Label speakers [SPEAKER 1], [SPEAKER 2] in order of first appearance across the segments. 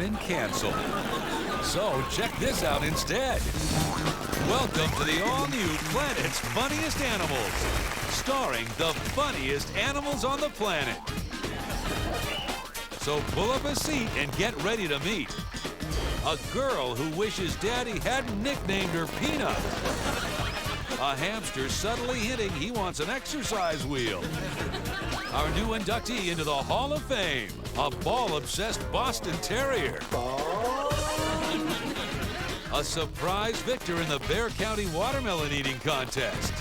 [SPEAKER 1] been canceled. So check this out instead. Welcome to the all-new Planet's Funniest Animals, starring the funniest animals on the planet. So pull up a seat and get ready to meet a girl who wishes Daddy hadn't nicknamed her Peanut. A hamster subtly hinting he wants an exercise wheel. Our new inductee into the Hall of Fame, a ball-obsessed Boston Terrier. A surprise victor in the Bexar County Watermelon Eating Contest.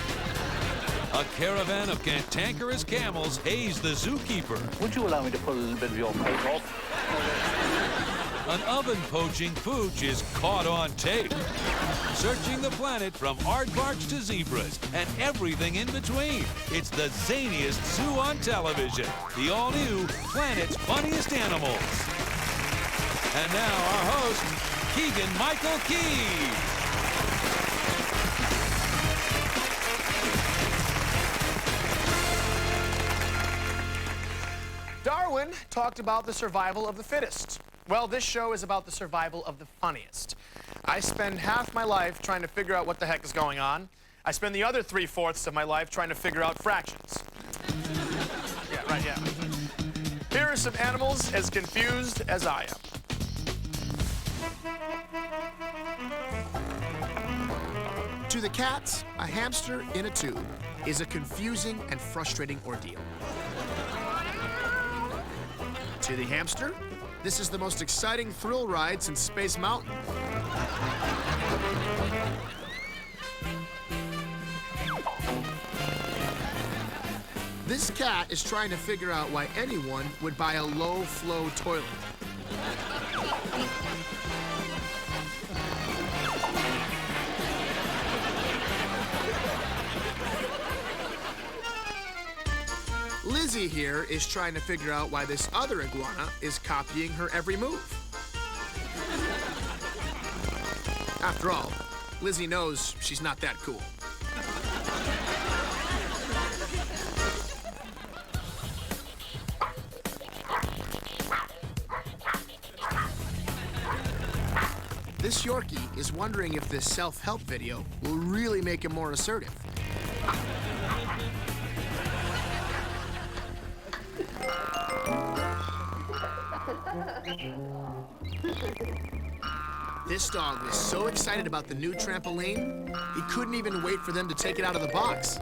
[SPEAKER 1] A caravan of cantankerous camels haze the zookeeper.
[SPEAKER 2] Would you allow me to pull a little bit of your coat off?
[SPEAKER 1] An oven-poaching pooch is caught on tape. Searching the planet from aardvarks to zebras and everything in between. It's the zaniest zoo on television. The all-new Planet's Funniest Animals. And now our host, Keegan Michael Key.
[SPEAKER 3] Darwin talked about the survival of the fittest. Well, this show is about the survival of the funniest. I spend half my life trying to figure out what the heck is going on. I spend the other 3/4 of my life trying to figure out fractions. Yeah, right, yeah. Here are some animals as confused as I am. To the cats, a hamster in a tube is a confusing and frustrating ordeal. To the hamster, this is the most exciting thrill ride since Space Mountain. This cat is trying to figure out why anyone would buy a low-flow toilet. Lizzie here is trying to figure out why this other iguana is copying her every move. After all, Lizzie knows she's not that cool. This Yorkie is wondering if this self-help video will really make him more assertive. This dog was so excited about the new trampoline, he couldn't even wait for them to take it out of the box.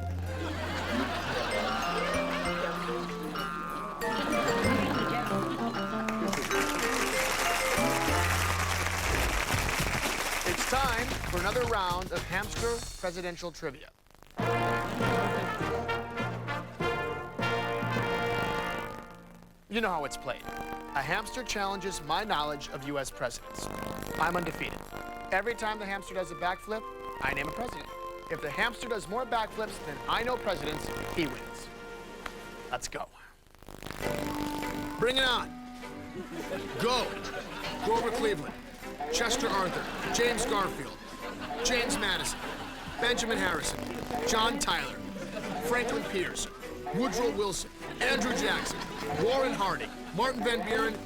[SPEAKER 3] It's time for another round of hamster presidential trivia. You know how it's played. A hamster challenges my knowledge of U.S. presidents. I'm undefeated. Every time the hamster does a backflip, I name a president. If the hamster does more backflips than I know presidents, he wins. Let's go. Bring it on. Go. Grover Cleveland, Chester Arthur, James Garfield, James Madison, Benjamin Harrison, John Tyler, Franklin Pierce, Woodrow Wilson, Andrew Jackson, Warren Harding, Martin Van Buren,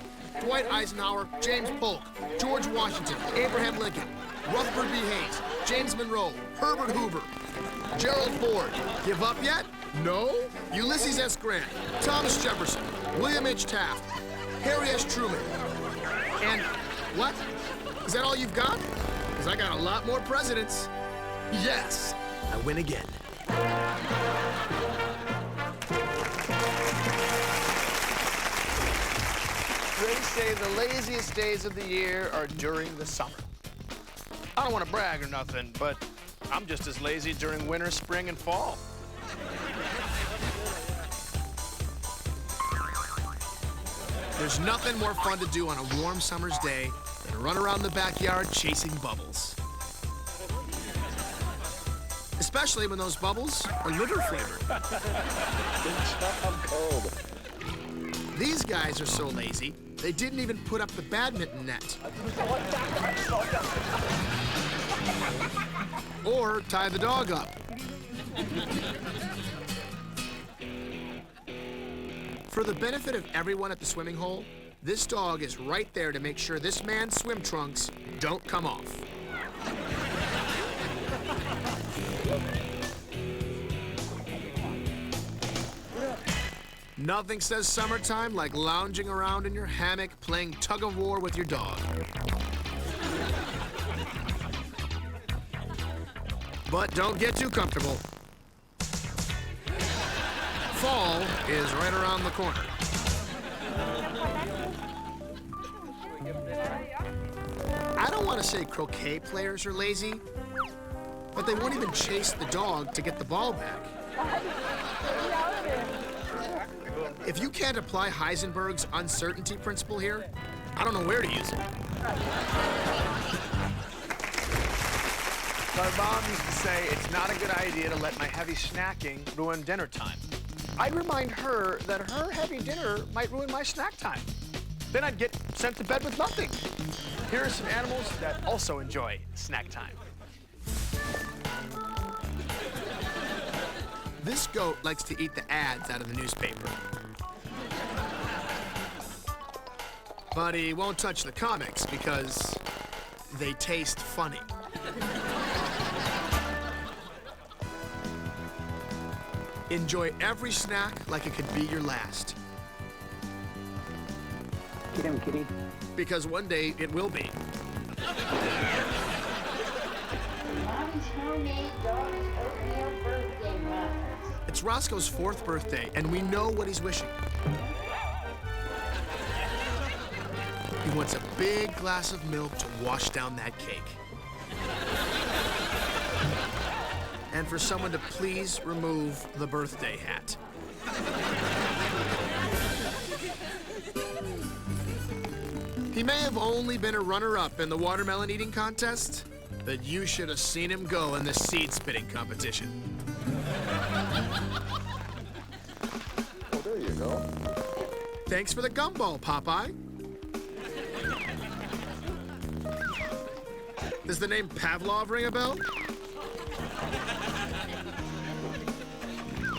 [SPEAKER 3] Dwight Eisenhower, James Polk, George Washington, Abraham Lincoln, Rutherford B. Hayes, James Monroe, Herbert Hoover, Gerald Ford. Give up yet? No? Ulysses S. Grant, Thomas Jefferson, William H. Taft, Harry S. Truman. And what? Is that all you've got? Because I got a lot more presidents. Yes, I win again. They say the laziest days of the year are during the summer. I don't want to brag or nothing, but I'm just as lazy during winter, spring, and fall. There's nothing more fun to do on a warm summer's day than run around the backyard chasing bubbles. Especially when those bubbles are liver flavored.
[SPEAKER 2] I'm cold.
[SPEAKER 3] These guys are so lazy, they didn't even put up the badminton net. Or tie the dog up. For the benefit of everyone at the swimming hole, This dog is right there to make sure this man's swim trunks don't come off. Nothing says summertime like lounging around in your hammock playing tug of war with your dog. But don't get too comfortable. Fall is right around the corner. I don't want to say croquet players are lazy, but they won't even chase the dog to get the ball back. If you can't apply Heisenberg's uncertainty principle here, I don't know where to use it.
[SPEAKER 4] My mom used to say it's not a good idea to let my heavy snacking ruin dinner time. I'd remind her that her heavy dinner might ruin my snack time. Then I'd get sent to bed with nothing. Here are some animals that also enjoy snack time.
[SPEAKER 3] This goat likes to eat the ads out of the newspaper. But he won't touch the comics because they taste funny. Enjoy every snack like it could be your last.
[SPEAKER 2] Get him, kitty.
[SPEAKER 3] Because one day it will be.
[SPEAKER 5] Mom's homemade dog's oatmeal birthday muffins.
[SPEAKER 3] It's Roscoe's 4th birthday, and we know what he's wishing. He wants a big glass of milk to wash down that cake. And for someone to please remove the birthday hat. He may have only been a runner-up in the watermelon eating contest, but you should have seen him go in the seed spitting competition.
[SPEAKER 2] Oh, there you go.
[SPEAKER 3] Thanks for the gumball, Popeye. Does the name Pavlov ring a bell?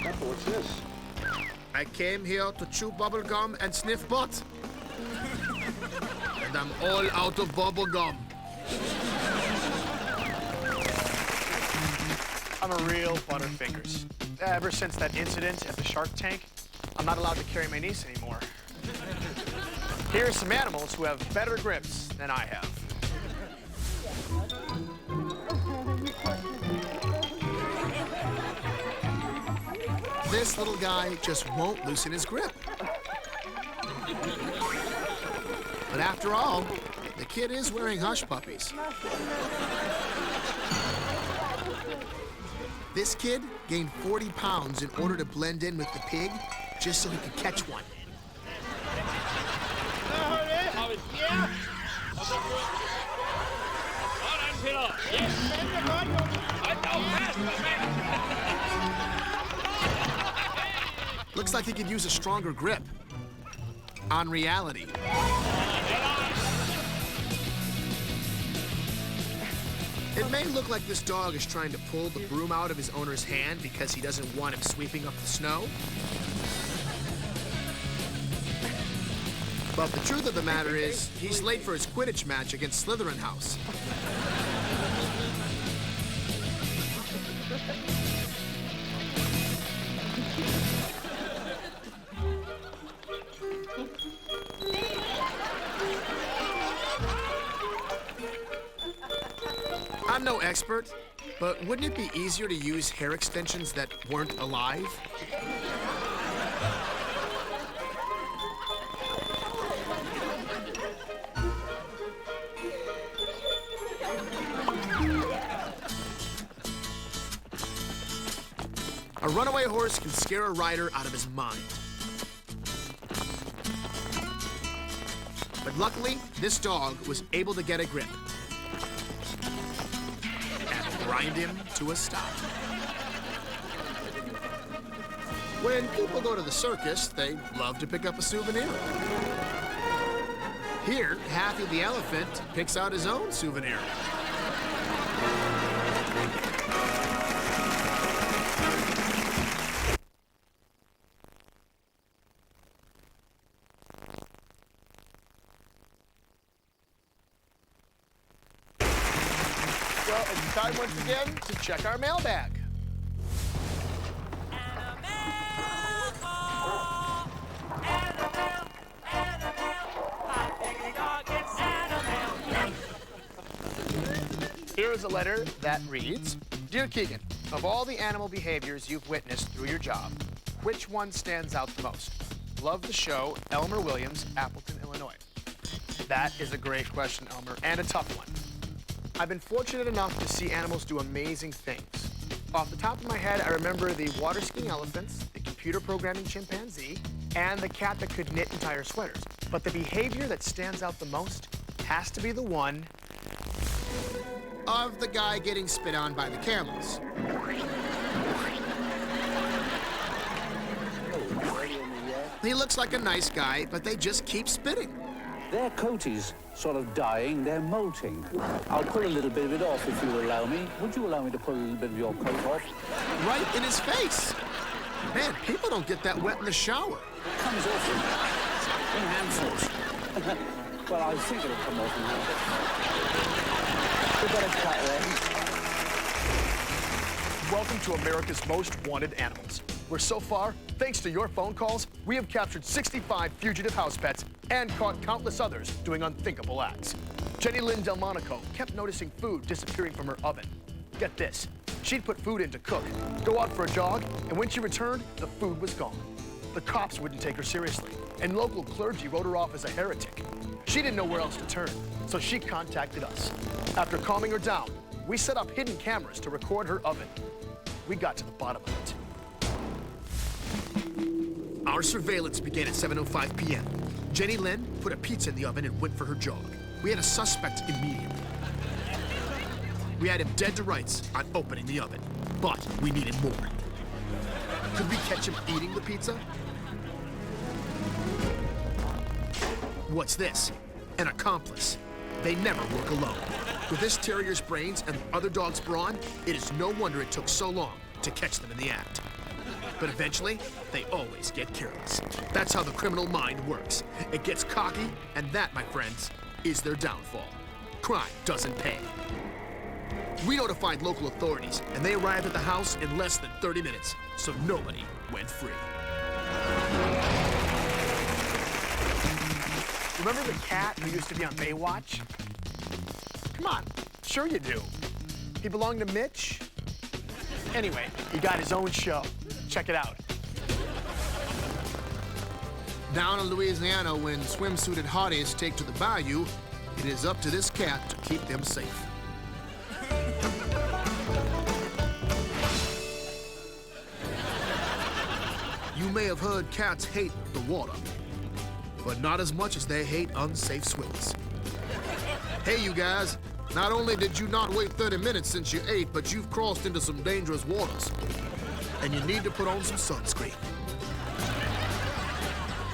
[SPEAKER 2] Papa, what's this?
[SPEAKER 3] I came here to chew bubble gum and sniff butt. And I'm all out of bubble gum.
[SPEAKER 4] I'm a real Butterfingers. Ever since that incident at the Shark Tank, I'm not allowed to carry my niece anymore. Here are some animals who have better grips than I have.
[SPEAKER 3] This little guy just won't loosen his grip. But after all, the kid is wearing hush puppies. This kid gained 40 pounds in order to blend in with the pig, just so he could catch one. Looks like he could use a stronger grip. On reality. It may look like this dog is trying to pull the broom out of his owner's hand because he doesn't want him sweeping up the snow. But the truth of the matter is, he's late for his Quidditch match against Slytherin House. I'm no expert, but wouldn't it be easier to use hair extensions that weren't alive? A runaway horse can scare a rider out of his mind. But luckily, this dog was able to get a grip and grind him to a stop. When people go to the circus, they love to pick up a souvenir. Here, Happy the elephant picks out his own souvenir.
[SPEAKER 4] So it's time once again to check our mailbag. Here is a letter that reads, Dear Keegan, of all the animal behaviors you've witnessed through your job, which one stands out the most? Love the show, Elmer Williams, Appleton, Illinois. That is a great question, Elmer, and a tough one. I've been fortunate enough to see animals do amazing things. Off the top of my head, I remember the water skiing elephants, the computer programming chimpanzee, and the cat that could knit entire sweaters. But the behavior that stands out the most has to be the one of the guy getting spit on by the camels. He looks like a nice guy, but they just keep spitting.
[SPEAKER 6] Their coat is sort of dying, they're molting. I'll pull a little bit of it off if you allow me. Would you allow me to pull a little bit of your coat off?
[SPEAKER 3] Right in his face. Man, people don't get that wet in the shower.
[SPEAKER 6] It comes off in handfuls. Well, I think it'll come off in handfuls. We've got a cat there.
[SPEAKER 4] Welcome to America's Most Wanted Animals, where so far, thanks to your phone calls, we have captured 65 fugitive house pets and caught countless others doing unthinkable acts. Jenny Lynn Delmonico kept noticing food disappearing from her oven. Get this, she'd put food in to cook, go out for a jog, and when she returned, the food was gone. The cops wouldn't take her seriously, and local clergy wrote her off as a heretic. She didn't know where else to turn, so she contacted us. After calming her down, we set up hidden cameras to record her oven. We got to the bottom of it. Our surveillance began at 7:05 p.m. Jenny Lynn put a pizza in the oven and went for her jog. We had a suspect immediately. We had him dead to rights on opening the oven, but we needed more. Could we catch him eating the pizza? What's this? An accomplice. They never work alone. With this terrier's brains and the other dog's brawn, it is no wonder it took so long to catch them in the act. But eventually, they always get careless. That's how the criminal mind works. It gets cocky, and that, my friends, is their downfall. Crime doesn't pay. We notified local authorities, and they arrived at the house in less than 30 minutes, so nobody went free. Remember the cat who used to be on Baywatch? Come on, sure you do. He belonged to Mitch? Anyway, he got his own show. Check it out. Down in Louisiana, when swimsuited hotties take to the bayou, it is up to this cat to keep them safe. You may have heard cats hate the water, but not as much as they hate unsafe swims. Hey, you guys, not only did you not wait 30 minutes since you ate, but you've crossed into some dangerous waters, and you need to put on some sunscreen.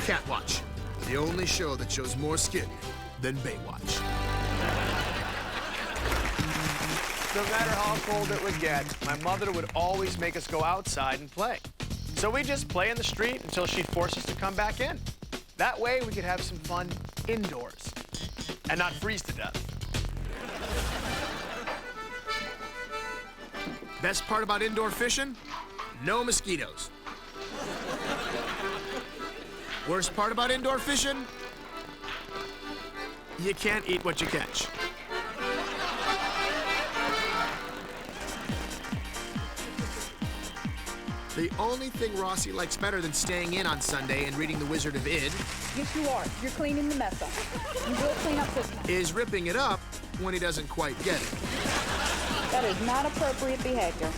[SPEAKER 4] Catwatch, the only show that shows more skin than Baywatch. No matter how cold it would get, my mother would always make us go outside and play. So we just play in the street until she'd force us to come back in. That way we could have some fun indoors and not freeze to death. Best part about indoor fishing? No mosquitoes. Worst part about indoor fishing? You can't eat what you catch. The only thing Rossi likes better than staying in on Sunday and reading The Wizard of Id
[SPEAKER 7] Yes, you are. You're cleaning the mess up. You will clean up this mess.
[SPEAKER 3] is ripping it up when he doesn't quite get it.
[SPEAKER 7] That is not appropriate behavior.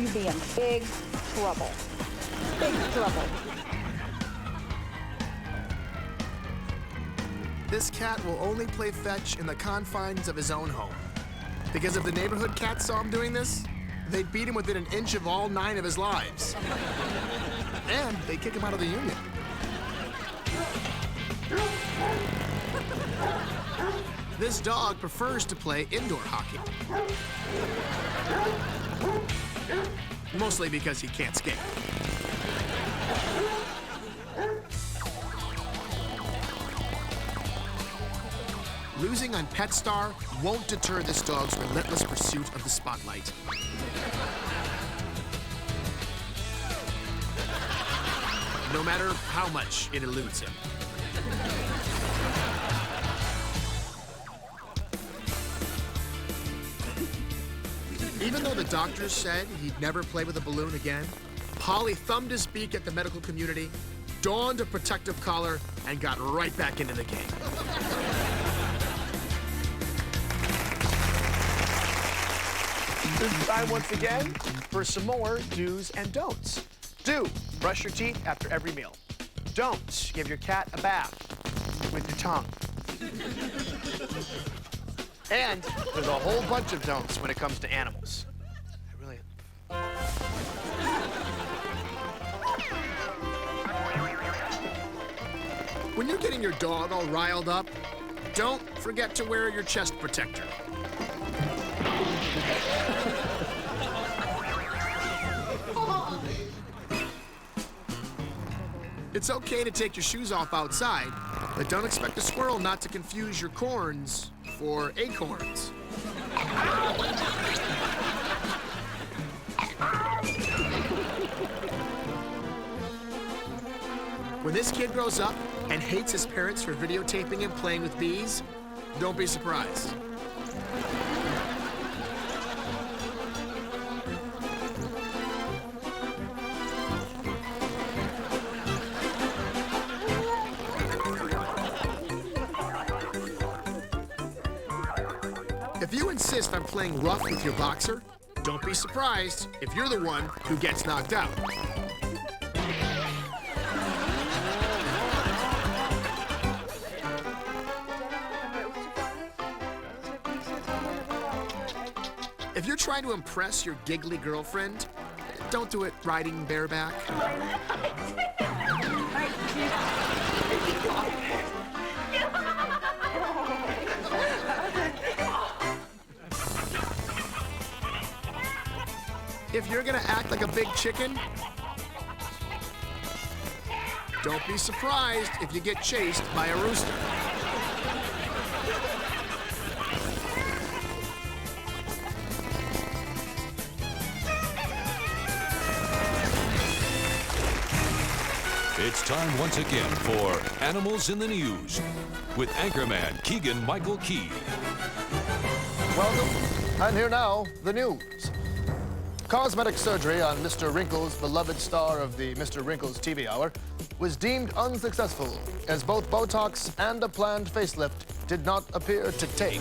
[SPEAKER 7] You be in big trouble. Big trouble.
[SPEAKER 3] This cat will only play fetch in the confines of his own home. Because if the neighborhood cats saw him doing this, they'd beat him within an inch of all 9 of his lives. And they'd kick him out of the union. This dog prefers to play indoor hockey. Mostly because he can't skate. losing on Pet Star won't deter this dog's relentless pursuit of the spotlight. No matter how much it eludes him. Even though the doctors said he'd never play with a balloon again, Polly thumbed his beak at the medical community, donned a protective collar, and got right back into the game.
[SPEAKER 4] This is time once again for some more do's and don'ts. Do, brush your teeth after every meal. Don't, give your cat a bath with your tongue. And there's a whole bunch of don'ts when it comes to animals. I really...
[SPEAKER 3] When you're getting your dog all riled up, don't forget to wear your chest protector. It's okay to take your shoes off outside, but don't expect a squirrel not to confuse your corns for acorns. When this kid grows up and hates his parents for videotaping him playing with bees, don't be surprised. If you insist on playing rough with your boxer, don't be surprised if you're the one who gets knocked out. If you're trying to impress your giggly girlfriend, don't do it riding bareback. If you're gonna act like a big chicken, don't be surprised if you get chased by a rooster.
[SPEAKER 1] It's time once again for Animals in the News with anchorman Keegan Michael Key.
[SPEAKER 8] Welcome, and here now, the news. Cosmetic surgery on Mr. Wrinkles' beloved star of the Mr. Wrinkles TV Hour was deemed unsuccessful, as both Botox and a planned facelift did not appear to take.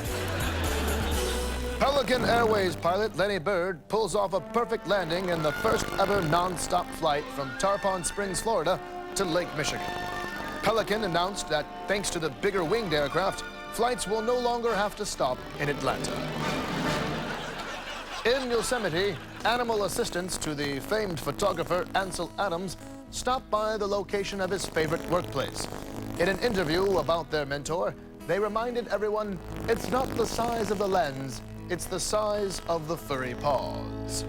[SPEAKER 8] Pelican Airways pilot Lenny Bird pulls off a perfect landing in the first ever non-stop flight from Tarpon Springs, Florida to Lake Michigan. Pelican announced that thanks to the bigger winged aircraft, flights will no longer have to stop in Atlanta. In Yosemite, animal assistants to the famed photographer Ansel Adams stopped by the location of his favorite workplace. In an interview about their mentor, they reminded everyone it's not the size of the lens, it's the size of the furry paws.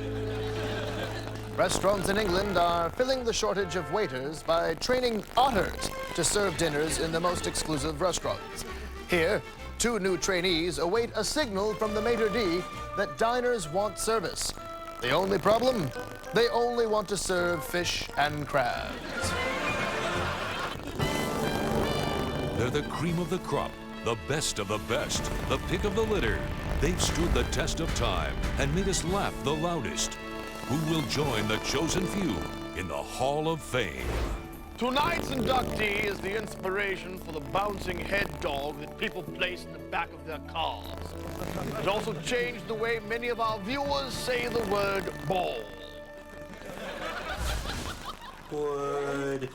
[SPEAKER 8] Restaurants in England are filling the shortage of waiters by training otters to serve dinners in the most exclusive restaurants. Here, 2 new trainees await a signal from the maitre d' that diners want service. The only problem? They only want to serve fish and crabs.
[SPEAKER 1] They're the cream of the crop, the best of the best, the pick of the litter. They've stood the test of time and made us laugh the loudest. Who will join the chosen few in the Hall of Fame?
[SPEAKER 4] Tonight's inductee is the inspiration for the bouncing head dog that people place in the back of their cars. It also changed the way many of our viewers say the word ball.
[SPEAKER 9] Would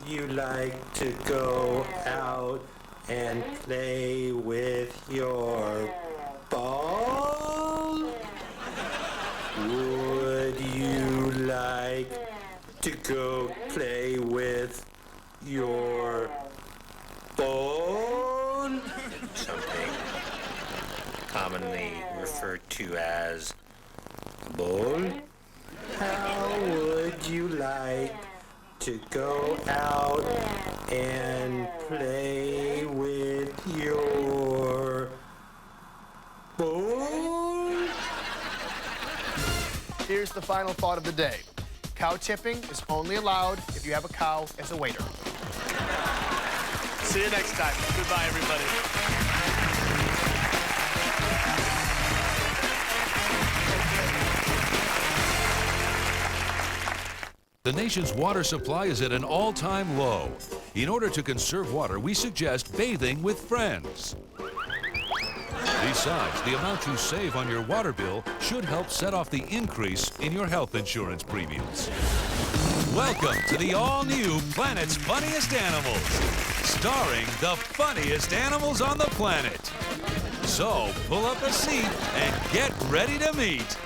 [SPEAKER 9] you like to go out and play with your ball? Would you like to go play with your ball? Something commonly referred to as a ball. How would you like to go out and play with your bull?
[SPEAKER 3] Here's the final thought of the day. Cow tipping is only allowed if you have a cow as a waiter. See you next time. Goodbye, everybody.
[SPEAKER 1] The nation's water supply is at an all-time low. In order to conserve water, we suggest bathing with friends. Besides, the amount you save on your water bill should help set off the increase in your health insurance premiums. Welcome to the all-new Planet's Funniest Animals, starring the funniest animals on the planet. So, pull up a seat and get ready to meet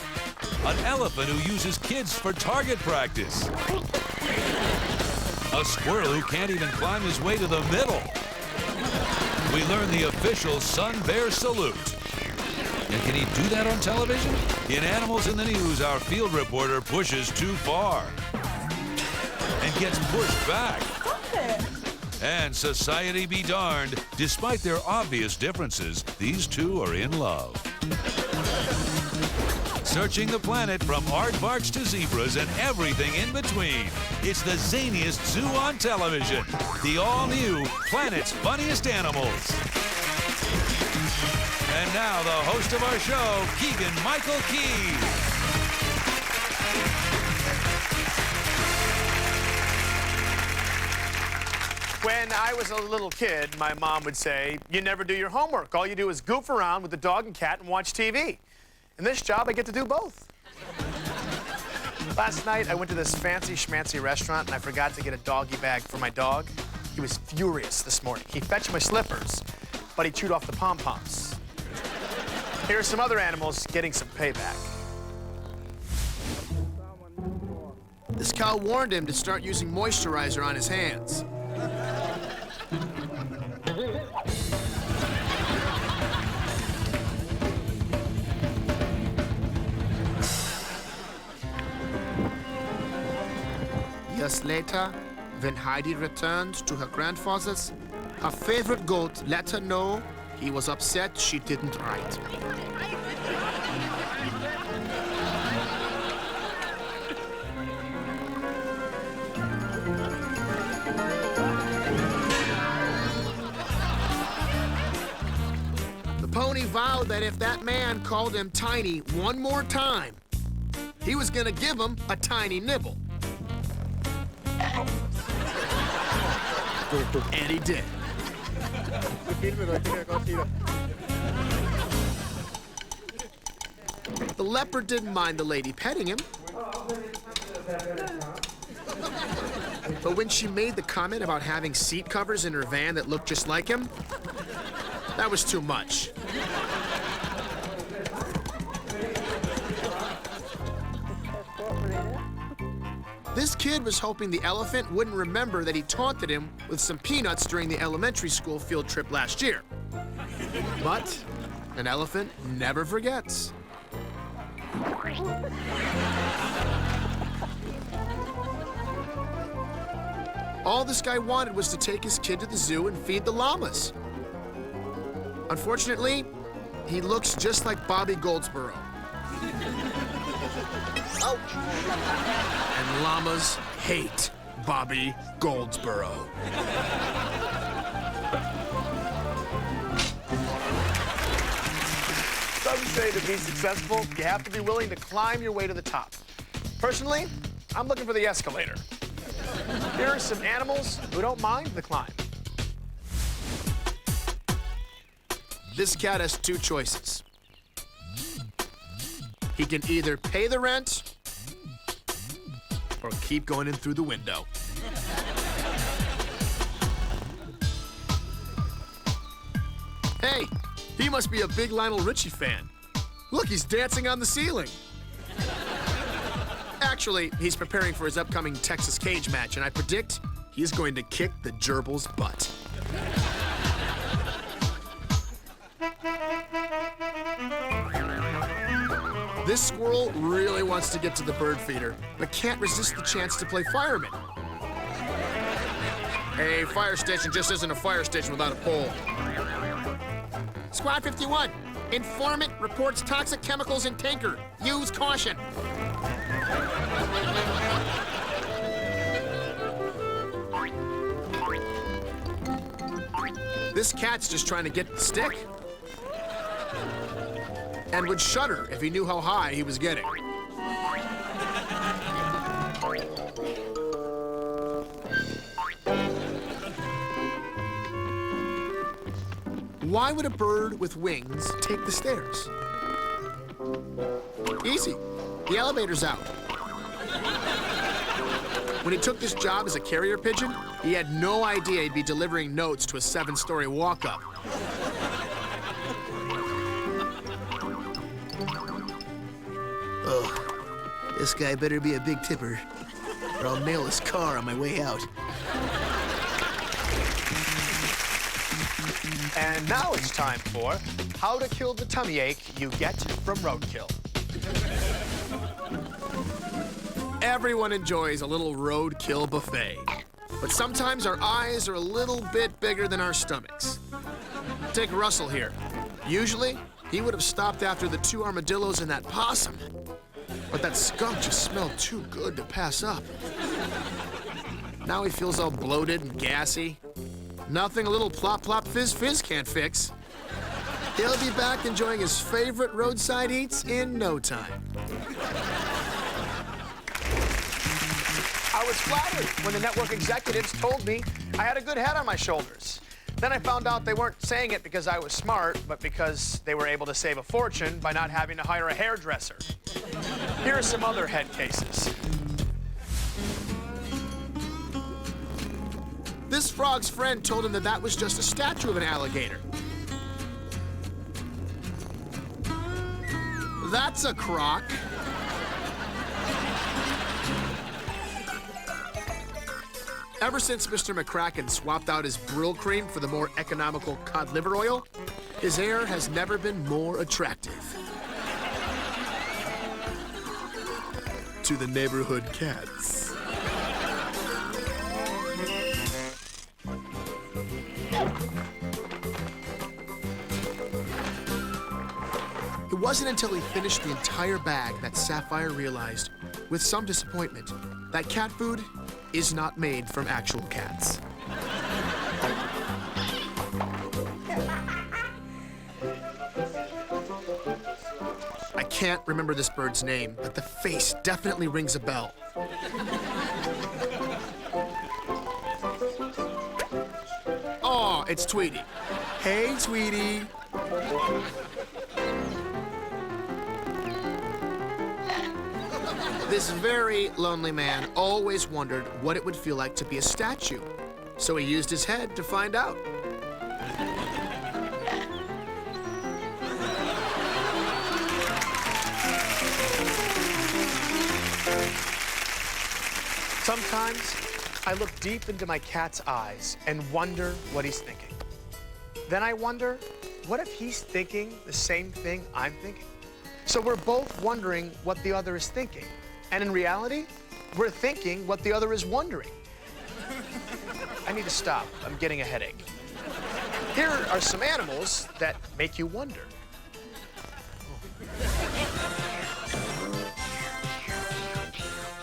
[SPEAKER 1] an elephant who uses kids for target practice, a squirrel who can't even climb his way to the middle. We learn the official sun bear salute. And can he do that on television? In Animals in the News, our field reporter pushes too far and gets pushed back. And society be darned, despite their obvious differences, these two are in love. Searching the planet from aardvarks to zebras and everything in between. It's the zaniest zoo on television. The all-new Planet's Funniest Animals. And now the host of our show, Keegan Michael Key.
[SPEAKER 4] When I was a little kid, my mom would say, you never do your homework. All you do is goof around with the dog and cat and watch TV. In this job, I get to do both. Last night, I went to this fancy schmancy restaurant and I forgot to get a doggy bag for my dog. He was furious this morning. He fetched my slippers, but he chewed off the pom-poms. Here are some other animals getting some payback.
[SPEAKER 3] This cow warned him to start using moisturizer on his hands. Years later, when Heidi returned to her grandfather's, her favorite goat let her know he was upset she didn't write. The pony vowed that if that man called him tiny one more time, he was gonna give him a tiny nibble. And he did. The leopard didn't mind the lady petting him. But when she made the comment about having seat covers in her van that looked just like him, that was too much. This kid was hoping the elephant wouldn't remember that he taunted him with some peanuts during the elementary school field trip last year. But an elephant never forgets. All this guy wanted was to take his kid to the zoo and feed the llamas. Unfortunately, he looks just like Bobby Goldsboro. Ouch. And llamas hate Bobby Goldsboro.
[SPEAKER 4] Some say to be successful, you have to be willing to climb your way to the top. Personally, I'm looking for the escalator. Here are some animals who don't mind the climb.
[SPEAKER 3] This cat has two choices. He can either pay the rent or keep going in through the window. Hey, he must be a big Lionel Richie fan. Look, he's dancing on the ceiling. Actually, he's preparing for his upcoming Texas cage match, and I predict he's going to kick the gerbil's butt. This squirrel really wants to get to the bird feeder, but can't resist the chance to play fireman. A fire station just isn't a fire station without a pole. Squad 51, Informant reports toxic chemicals in tanker. Use caution. This cat's just trying to get the stick. And would shudder if he knew how high he was getting. Why would a bird with wings take the stairs? Easy. The elevator's out. When he took this job as a carrier pigeon, he had no idea he'd be delivering notes to a 7-story walk-up. Ugh. This guy better be a big tipper, or I'll nail his car on my way out.
[SPEAKER 4] And now it's time for how to kill the tummy ache you get from roadkill.
[SPEAKER 3] Everyone enjoys a little roadkill buffet, but sometimes our eyes are a little bit bigger than our stomachs. Take Russell here. Usually, he would have stopped after the 2 armadillos and that possum, but that skunk just smelled too good to pass up. Now he feels all bloated and gassy. Nothing a little plop plop fizz fizz can't fix. He'll be back enjoying his favorite roadside eats in no time.
[SPEAKER 4] I was flattered when the network executives told me I had a good head on my shoulders. Then I found out they weren't saying it because I was smart, but because they were able to save a fortune by not having to hire a hairdresser. Here are some other head cases.
[SPEAKER 3] This frog's friend told him that that was just a statue of an alligator. That's a crock. Ever since Mr. McCracken swapped out his Brill cream for the more economical cod liver oil, his hair has never been more attractive. To the neighborhood cats. It wasn't until he finished the entire bag that Sapphire realized, with some disappointment, that cat food is not made from actual cats. I can't remember this bird's name, but the face definitely rings a bell. Oh, it's Tweety. Hey, Tweety. This very lonely man always wondered what it would feel like to be a statue, so he used his head to find out.
[SPEAKER 4] Sometimes I look deep into my cat's eyes and wonder what he's thinking. Then I wonder, what if he's thinking the same thing I'm thinking? So we're both wondering what the other is thinking. And in reality, we're thinking what the other is wondering. I need to stop. I'm getting a headache. Here are some animals that make you wonder.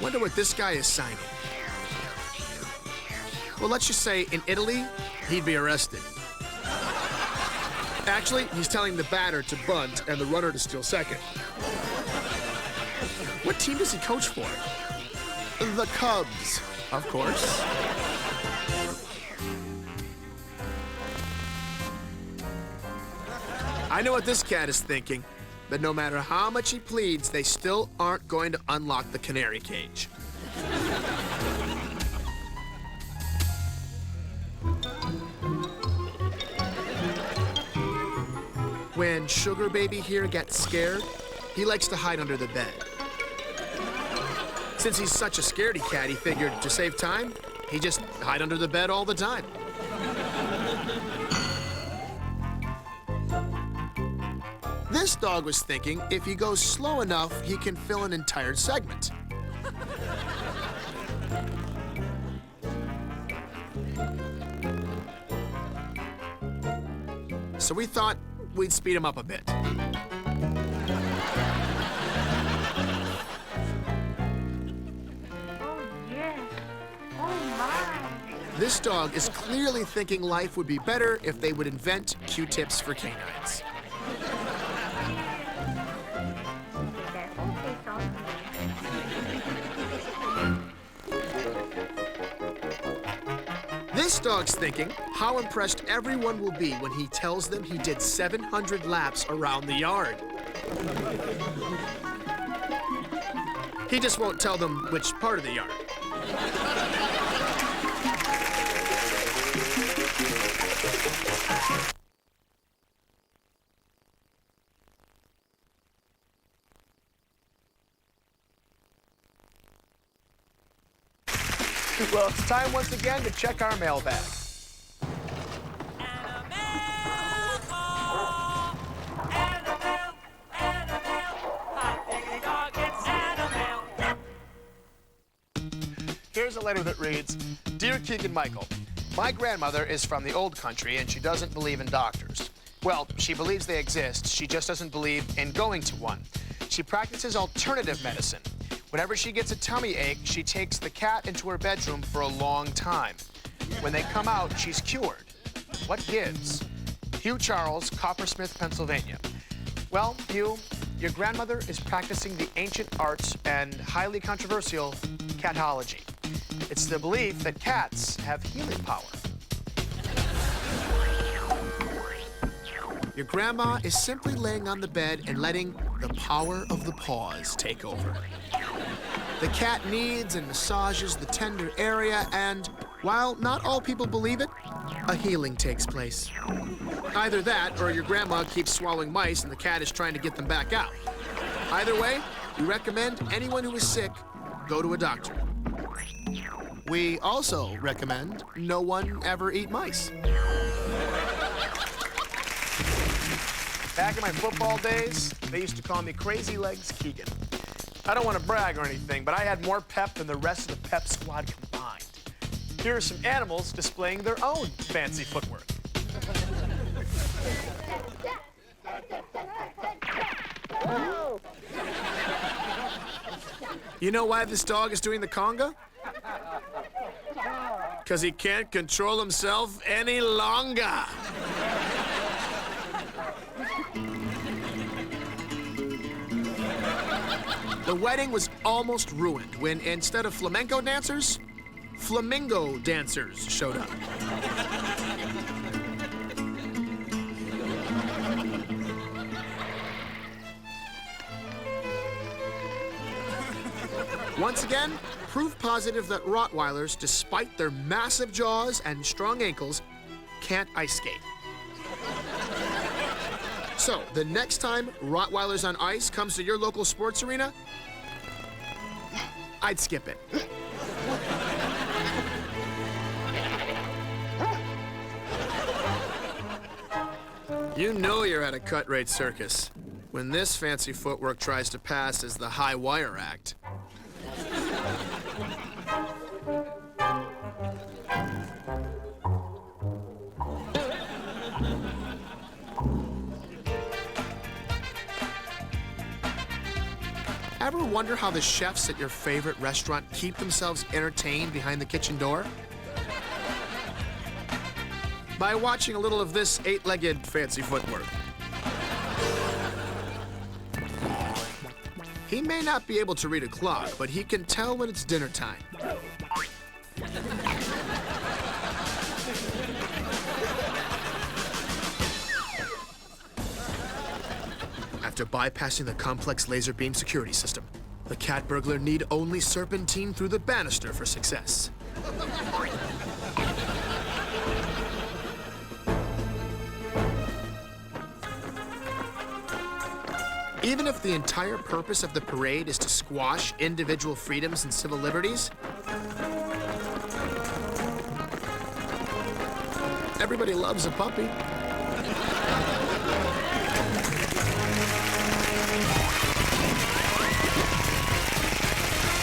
[SPEAKER 3] Wonder what this guy is signing. Well, let's just say in Italy, he'd be arrested. Actually, he's telling the batter to bunt and the runner to steal second. What team does he coach for? The Cubs, of course. I know what this cat is thinking, that no matter how much he pleads, they still aren't going to unlock the canary cage. When Sugar Baby here gets scared, he likes to hide under the bed. Since he's such a scaredy cat, he figured to save time, he just hide under the bed all the time. This dog was thinking if he goes slow enough, he can fill an entire segment. So we thought, we'd speed him up a bit. This dog is clearly thinking life would be better if they would invent Q-tips for canines. This dog's thinking how impressed everyone will be when he tells them he did 700 laps around the yard. He just won't tell them which part of the yard.
[SPEAKER 4] Well, it's time once again to check our mailbag. Here's a letter that reads, Dear Keegan Michael, my grandmother is from the old country and she doesn't believe in doctors. Well, she believes they exist, she just doesn't believe in going to one. She practices alternative medicine. Whenever she gets a tummy ache, she takes the cat into her bedroom for a long time. When they come out, she's cured. What gives? Hugh Charles, Coppersmith, Pennsylvania. Well, Hugh, your grandmother is practicing the ancient arts and highly controversial catology. It's the belief that cats have healing power.
[SPEAKER 3] Your grandma is simply laying on the bed and letting the power of the paws take over. The cat kneads and massages the tender area, and while not all people believe it, a healing takes place. Either that, or your grandma keeps swallowing mice and the cat is trying to get them back out. Either way, we recommend anyone who is sick go to a doctor. We also recommend no one ever eat mice.
[SPEAKER 4] Back in my football days, they used to call me Crazy Legs Keegan. I don't want to brag or anything, but I had more pep than the rest of the pep squad combined. Here are some animals displaying their own fancy footwork.
[SPEAKER 3] You know why this dog is doing the conga? Because he can't control himself any longer. The wedding was almost ruined when, instead of flamenco dancers, flamingo dancers showed up. Once again, proof positive that Rottweilers, despite their massive jaws and strong ankles, can't ice skate. So, the next time Rottweilers on ice comes to your local sports arena, I'd skip it. You know you're at a cut-rate circus when this fancy footwork tries to pass as the high wire act. Ever wonder how the chefs at your favorite restaurant keep themselves entertained behind the kitchen door? By watching a little of this eight-legged fancy footwork. He may not be able to read a clock, but he can tell when it's dinner time. After bypassing the complex laser beam security system, the cat burglar need only serpentine through the banister for success. Even if the entire purpose of the parade is to squash individual freedoms and civil liberties, everybody loves a puppy.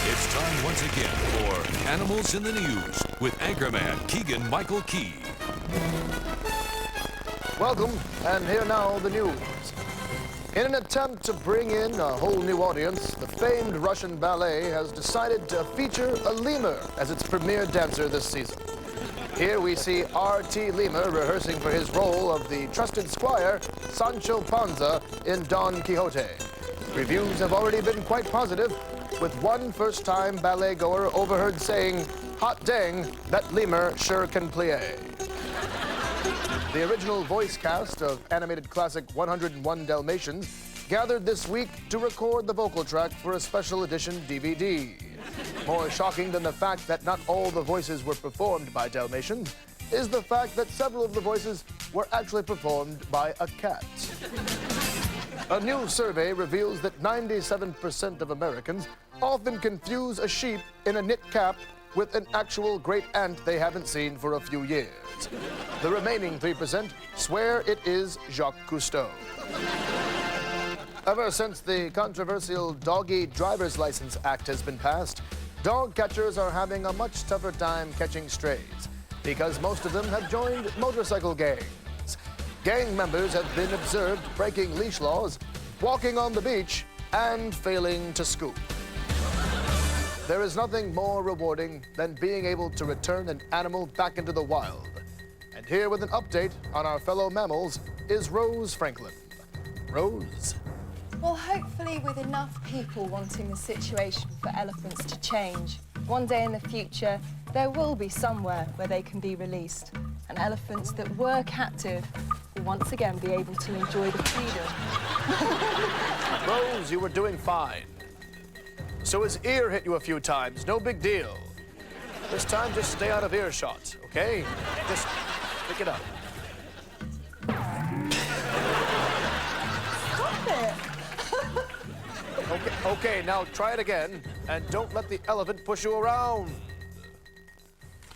[SPEAKER 1] It's time once again for Animals in the News with anchorman Keegan Michael Key.
[SPEAKER 8] Welcome, and here now the news. In an attempt to bring in a whole new audience, the famed Russian ballet has decided to feature a lemur as its premier dancer this season. Here we see R.T. Lemur rehearsing for his role of the trusted squire, Sancho Panza, in Don Quixote. Reviews have already been quite positive, with one first-time ballet goer overheard saying, "Hot dang, that lemur sure can plie." The original voice cast of animated classic 101 Dalmatians gathered this week to record the vocal track for a special edition DVD. More shocking than the fact that not all the voices were performed by Dalmatians is the fact that several of the voices were actually performed by a cat. A new survey reveals that 97% of Americans often confuse a sheep in a knit cap with an actual great aunt they haven't seen for a few years. The remaining 3% swear it is Jacques Cousteau. Ever since the controversial Doggy Driver's License Act has been passed, dog catchers are having a much tougher time catching strays because most of them have joined motorcycle gangs. Gang members have been observed breaking leash laws, walking on the beach, and failing to scoop. There is nothing more rewarding than being able to return an animal back into the wild. And here with an update on our fellow mammals is Rose Franklin. Rose?
[SPEAKER 10] Well, hopefully with enough people wanting the situation for elephants to change, one day in the future, there will be somewhere where they can be released. And elephants that were captive will once again be able to enjoy the freedom.
[SPEAKER 8] Rose, you were doing fine. So his ear hit you a few times, no big deal. This time, just stay out of earshot, okay? Just pick it up.
[SPEAKER 10] Stop it!
[SPEAKER 8] Okay, now try it again, and don't let the elephant push you around.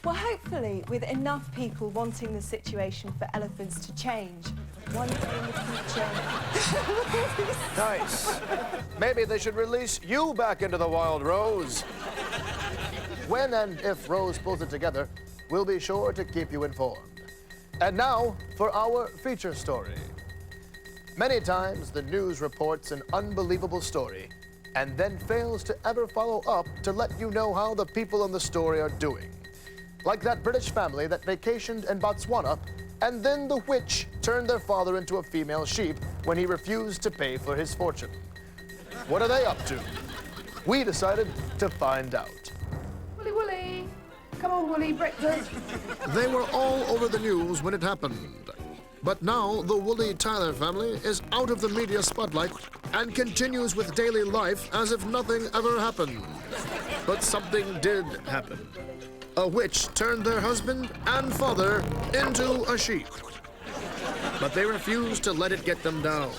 [SPEAKER 10] Well, hopefully with enough people wanting the situation for elephants to change, one day in the future...
[SPEAKER 8] Nice. Maybe they should release you back into the wild, Rose. When and if Rose pulls it together, we'll be sure to keep you informed. And now for our feature story. Many times the news reports an unbelievable story and then fails to ever follow up to let you know how the people in the story are doing. Like that British family that vacationed in Botswana, and then the witch turned their father into a female sheep when he refused to pay for his fortune. What are they up to? We decided to find out.
[SPEAKER 11] Wooly, Wooly! Come on, Wooly, breakfast.
[SPEAKER 3] They were all over the news when it happened. But now the Wooly Tyler family is out of the media spotlight and continues with daily life as if nothing ever happened. But something did happen. A witch turned their husband and father into a sheep. But they refused to let it get them down.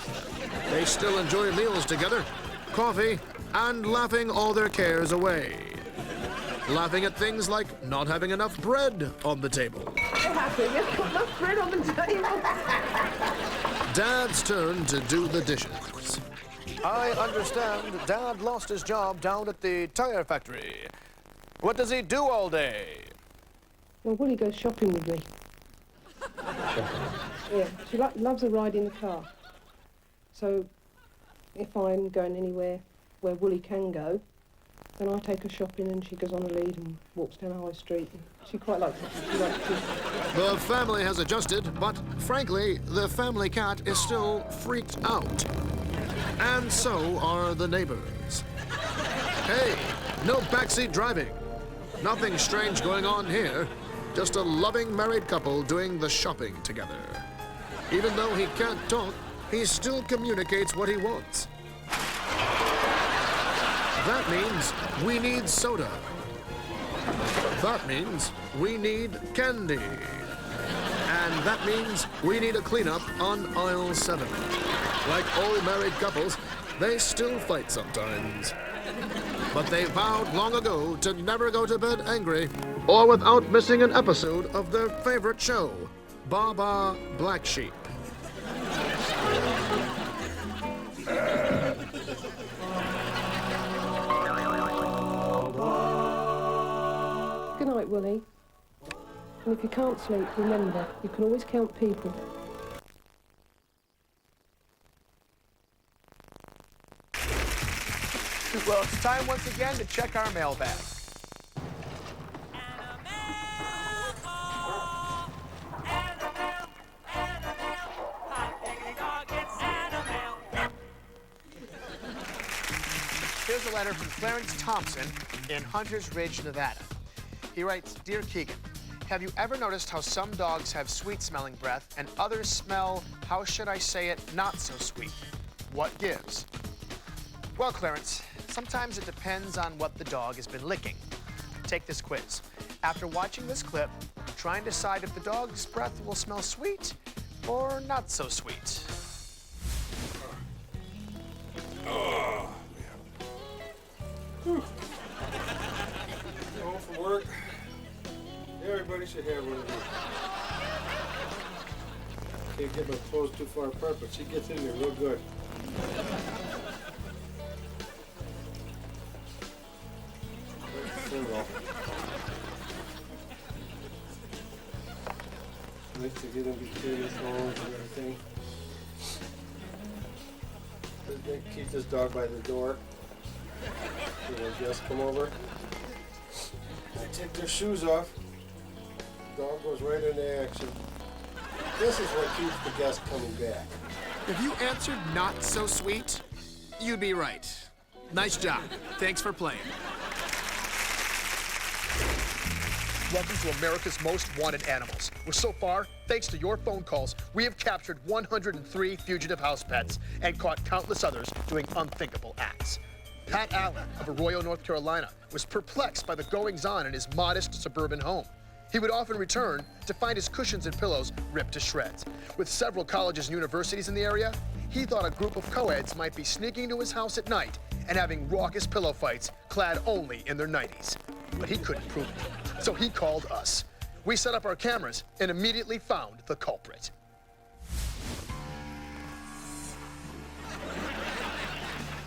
[SPEAKER 3] They still enjoy meals together, coffee, and laughing all their cares away. Laughing at things like not having enough bread on the table.
[SPEAKER 11] They're happy. They've got enough bread on the table.
[SPEAKER 3] Dad's turn to do the dishes.
[SPEAKER 8] I understand Dad lost his job down at the tire factory. What does he do all day?
[SPEAKER 11] Well, Wooly goes shopping with me. Yeah, she loves a ride in the car. So if I'm going anywhere where Wooly can go, then I take her shopping and she goes on a lead and walks down High Street. And she quite likes it. She likes it.
[SPEAKER 3] The family has adjusted, but frankly, the family cat is still freaked out. And so are the neighbors. Hey, no backseat driving. Nothing strange going on here. Just a loving married couple doing the shopping together. Even though he can't talk, he still communicates what he wants. That means we need soda. That means we need candy. And that means we need a cleanup on aisle 7. Like all married couples, they still fight sometimes. But they vowed long ago to never go to bed angry or without missing an episode of their favorite show, Baba Black Sheep.
[SPEAKER 11] Good night, Wooly. And if you can't sleep, remember, you can always count people.
[SPEAKER 4] Well, it's time once again to check our mailbag. Here's a letter from Clarence Thompson in Hunters Ridge, Nevada. He writes, Dear Keegan, have you ever noticed how some dogs have sweet-smelling breath and others smell, how should I say it, not so sweet? What gives? Well, Clarence, sometimes it depends on what the dog has been licking. Take this quiz. After watching this clip, try and decide if the dog's breath will smell sweet or not so sweet.
[SPEAKER 12] Oh, yeah. Home from work. Everybody should have one of these. Can't get my clothes too far apart, but she gets in there real good. There we go. Nice to get in between his bones and everything. They keep this dog by the door. When guests come over, I take their shoes off. Dog goes right into action. This is what keeps the guests coming back.
[SPEAKER 3] If you answered not so sweet, you'd be right. Nice job. Thanks for playing. Welcome to America's Most Wanted Animals, where so far, thanks to your phone calls, we have captured 103 fugitive house pets and caught countless others doing unthinkable acts. Pat Allen of Arroyo, North Carolina, was perplexed by the goings-on in his modest suburban home. He would often return to find his cushions and pillows ripped to shreds. With several colleges and universities in the area, he thought a group of co-eds might be sneaking into his house at night and having raucous pillow fights clad only in their nighties. But he couldn't prove it, so he called us. We set up our cameras and immediately found the culprit.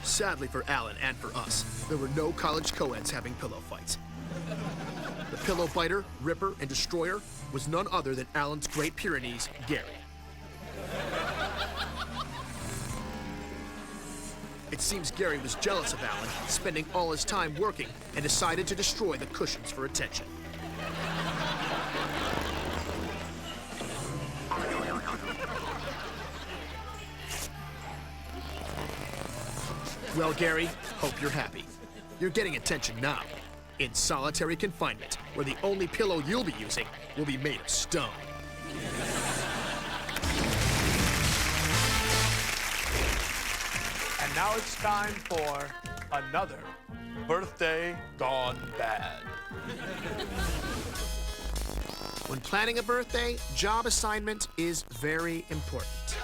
[SPEAKER 3] Sadly for Alan and for us, there were no college co-eds having pillow fights. The pillow biter, ripper, and destroyer was none other than Alan's Great Pyrenees, Gary. It seems Gary was jealous of Alan, spending all his time working, and decided to destroy the cushions for attention. Well, Gary, hope you're happy. You're getting attention now, in solitary confinement, where the only pillow you'll be using will be made of stone. And now it's time for another birthday gone bad. When planning a birthday, job assignment is very important.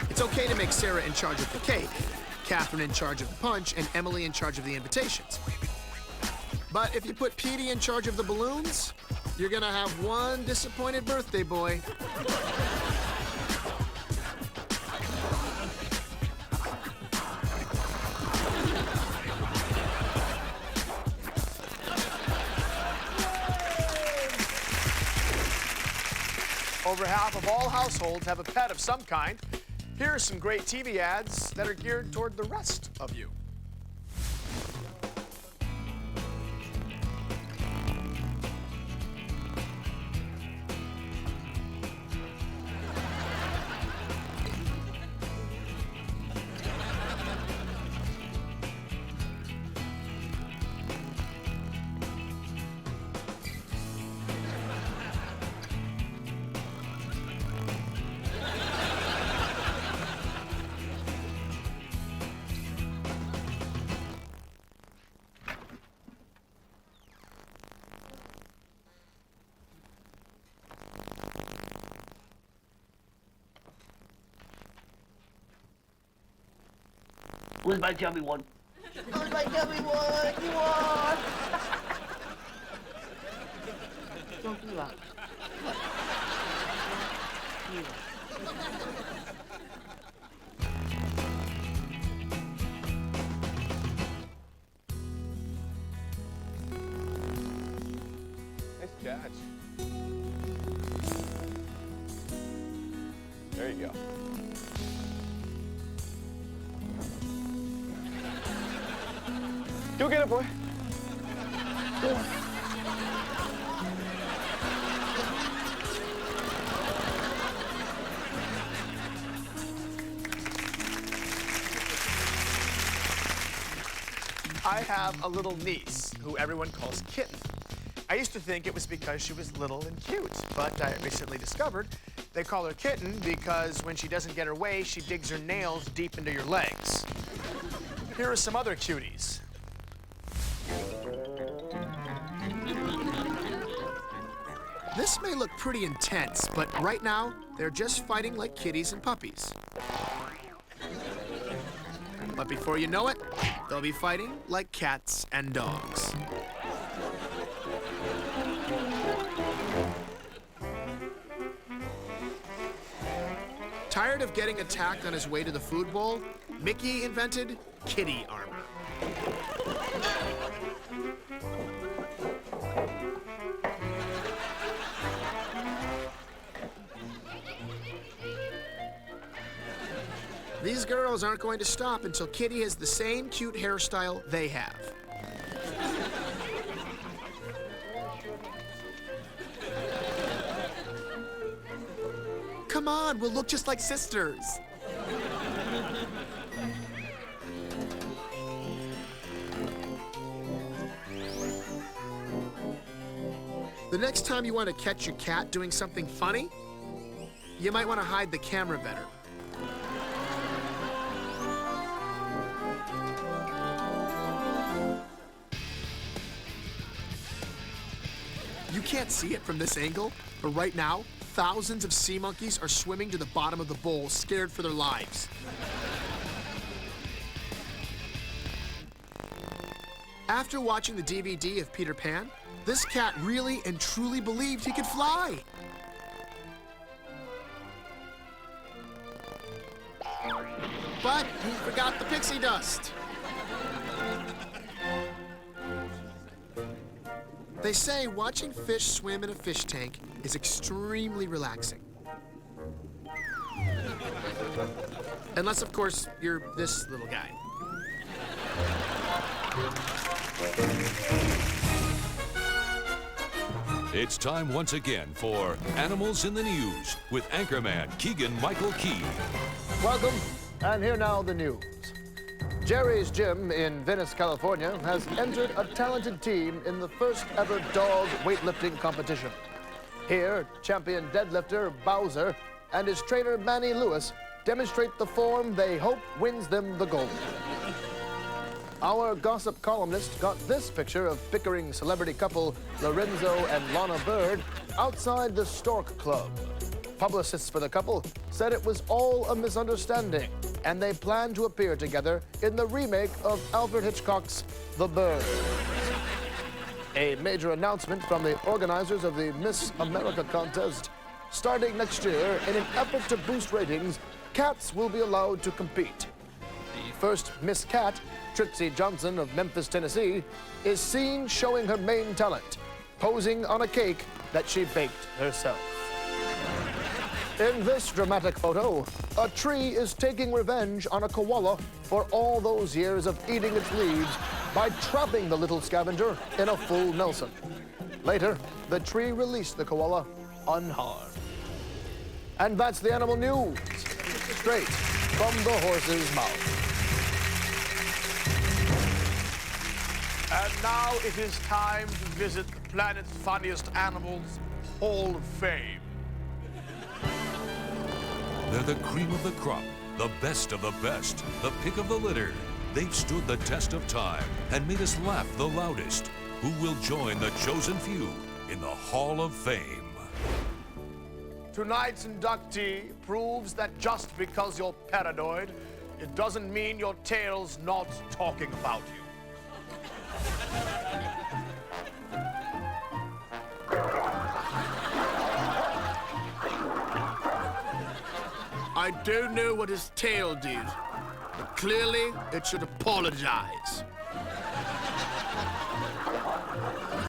[SPEAKER 3] It's okay to make Sarah in charge of the cake, Catherine in charge of the punch, and Emily in charge of the invitations. But if you put Petey in charge of the balloons, you're gonna have one disappointed birthday boy. Over half of all households have a pet of some kind. Here are some great TV ads that are geared toward the rest of you.
[SPEAKER 13] Who's my chubby one?
[SPEAKER 5] Who's my chubby one? You are.
[SPEAKER 13] Don't do that.
[SPEAKER 2] Nice catch. There you go. Go get it, boy.
[SPEAKER 4] I have a little niece who everyone calls Kitten. I used to think it was because she was little and cute, but I recently discovered they call her Kitten because when she doesn't get her way, she digs her nails deep into your legs. Here are some other cuties. This may look pretty intense, but right now, they're just fighting like kitties and puppies. But before you know it, they'll be fighting like cats and dogs. Tired of getting attacked on his way to the food bowl, Mickey invented kitty armor. These girls aren't going to stop until Kitty has the same cute hairstyle they have. Come on, we'll look just like sisters. The next time you want to catch your cat doing something funny, you might want to hide the camera better. You can't see it from this angle, but right now, thousands of sea monkeys are swimming to the bottom of the bowl, scared for their lives. After watching the DVD of Peter Pan, this cat really and truly believed he could fly. But he forgot the pixie dust. They say watching fish swim in a fish tank is extremely relaxing. Unless, of course, you're this little guy.
[SPEAKER 1] It's time once again for Animals in the News with anchorman Keegan Michael Key.
[SPEAKER 8] Welcome, and here now the news. Jerry's Gym in Venice, California, has entered a talented team in the first ever dog weightlifting competition. Here, champion deadlifter Bowser and his trainer Manny Lewis demonstrate the form they hope wins them the gold. Our gossip columnist got this picture of bickering celebrity couple Lorenzo and Lana Bird outside the Stork Club. Publicists for the couple said it was all a misunderstanding, and they plan to appear together in the remake of Alfred Hitchcock's The Birds. A major announcement from the organizers of the Miss America contest. Starting next year, in an effort to boost ratings, cats will be allowed to compete. The first Miss Cat, Trixie Johnson of Memphis, Tennessee, is seen showing her main talent, posing on a cake that she baked herself. In this dramatic photo, a tree is taking revenge on a koala for all those years of eating its leaves by trapping the little scavenger in a full Nelson. Later, the tree released the koala unharmed. And that's the animal news, straight from the horse's mouth.
[SPEAKER 4] And now it is time to visit the planet's funniest animals, Hall of Fame.
[SPEAKER 1] They're the cream of the crop, the best of the best, the pick of the litter. They've stood the test of time and made us laugh the loudest. Who will join the chosen few in the Hall of Fame?
[SPEAKER 4] Tonight's inductee proves that just because you're paranoid, it doesn't mean your tail's not talking about you. I don't know what his tail did, but clearly it should apologize.